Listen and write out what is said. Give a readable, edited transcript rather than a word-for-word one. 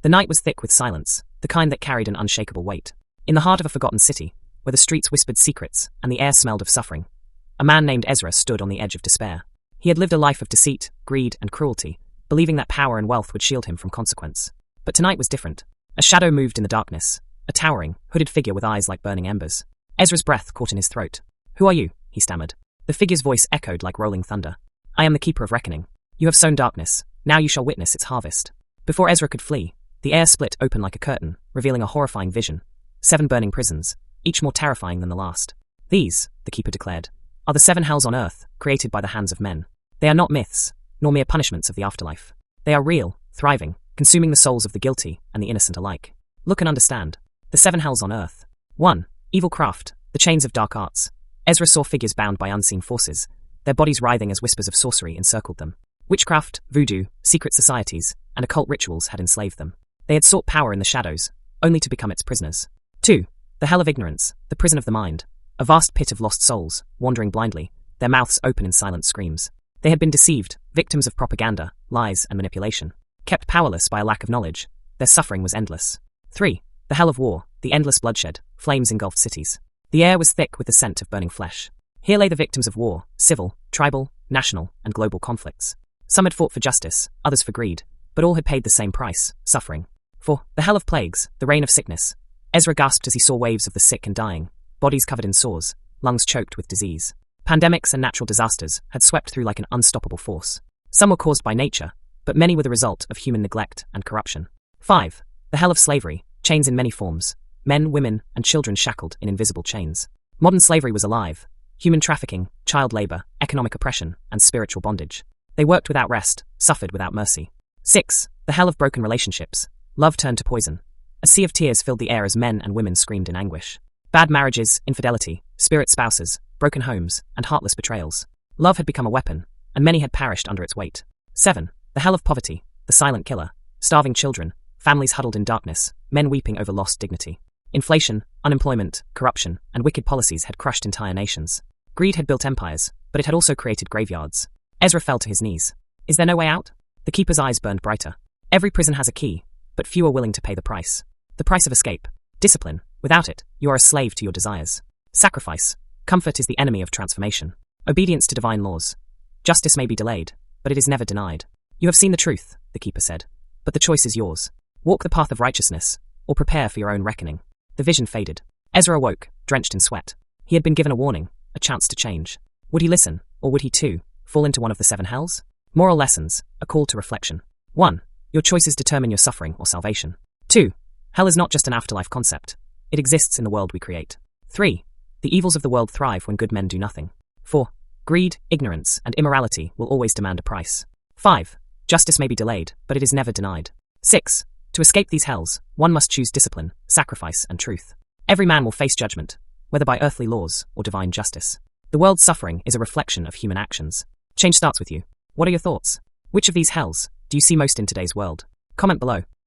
The night was thick with silence, the kind that carried an unshakable weight. In the heart of a forgotten city, where the streets whispered secrets and the air smelled of suffering, a man named Ezra stood on the edge of despair. He had lived a life of deceit, greed, and cruelty, believing that power and wealth would shield him from consequence. But tonight was different. A shadow moved in the darkness, a towering, hooded figure with eyes like burning embers. Ezra's breath caught in his throat. "Who are you?" he stammered. The figure's voice echoed like rolling thunder. "I am the Keeper of Reckoning. You have sown darkness, now you shall witness its harvest." Before Ezra could flee, the air split open like a curtain, revealing a horrifying vision. 7 burning prisons, each more terrifying than the last. "These," the Keeper declared, "are the 7 hells on earth, created by the hands of men. They are not myths, nor mere punishments of the afterlife. They are real, thriving, consuming the souls of the guilty and the innocent alike. Look and understand. The 7 hells on earth. 1. Evil craft, the chains of dark arts." Ezra saw figures bound by unseen forces, their bodies writhing as whispers of sorcery encircled them. Witchcraft, voodoo, secret societies, and occult rituals had enslaved them. They had sought power in the shadows, only to become its prisoners. 2. The hell of ignorance, the prison of the mind, a vast pit of lost souls, wandering blindly, their mouths open in silent screams. They had been deceived, victims of propaganda, lies, and manipulation. Kept powerless by a lack of knowledge, their suffering was endless. 3. The hell of war, the endless bloodshed, flames engulfed cities. The air was thick with the scent of burning flesh. Here lay the victims of war, civil, tribal, national, and global conflicts. Some had fought for justice, others for greed, but all had paid the same price, suffering. 4. The hell of plagues, the reign of sickness. Ezra gasped as he saw waves of the sick and dying, bodies covered in sores, lungs choked with disease. Pandemics and natural disasters had swept through like an unstoppable force. Some were caused by nature, but many were the result of human neglect and corruption. 5. The hell of slavery, chains in many forms, men, women, and children shackled in invisible chains. Modern slavery was alive. Human trafficking, child labor, economic oppression, and spiritual bondage. They worked without rest, suffered without mercy. 6. The hell of broken relationships. Love turned to poison. A sea of tears filled the air as men and women screamed in anguish. Bad marriages, infidelity, spirit spouses, broken homes, and heartless betrayals. Love had become a weapon, and many had perished under its weight. 7. The hell of poverty, the silent killer. Starving children, families huddled in darkness, men weeping over lost dignity. Inflation, unemployment, corruption, and wicked policies had crushed entire nations. Greed had built empires, but it had also created graveyards. Ezra fell to his knees. Is there no way out? The Keeper's eyes burned brighter. Every prison has a key, but few are willing to pay the price. The price of escape. Discipline. Without it, you are a slave to your desires. Sacrifice. Comfort is the enemy of transformation. Obedience to divine laws. Justice may be delayed, but it is never denied. You have seen the truth, the Keeper said, but the choice is yours. Walk the path of righteousness, or prepare for your own reckoning. The vision faded. Ezra awoke, drenched in sweat. He had been given a warning, a chance to change. Would he listen, or would he too fall into one of the 7 hells? Moral lessons, a call to reflection. 1. Your choices determine your suffering or salvation. 2. Hell is not just an afterlife concept. It exists in the world we create. 3. The evils of the world thrive when good men do nothing. 4. Greed, ignorance, and immorality will always demand a price. 5. Justice may be delayed, but it is never denied. 6. To escape these hells, one must choose discipline, sacrifice, and truth. Every man will face judgment, whether by earthly laws or divine justice. The world's suffering is a reflection of human actions. Change starts with you. What are your thoughts? Which of these hells do you see most in today's world? Comment below.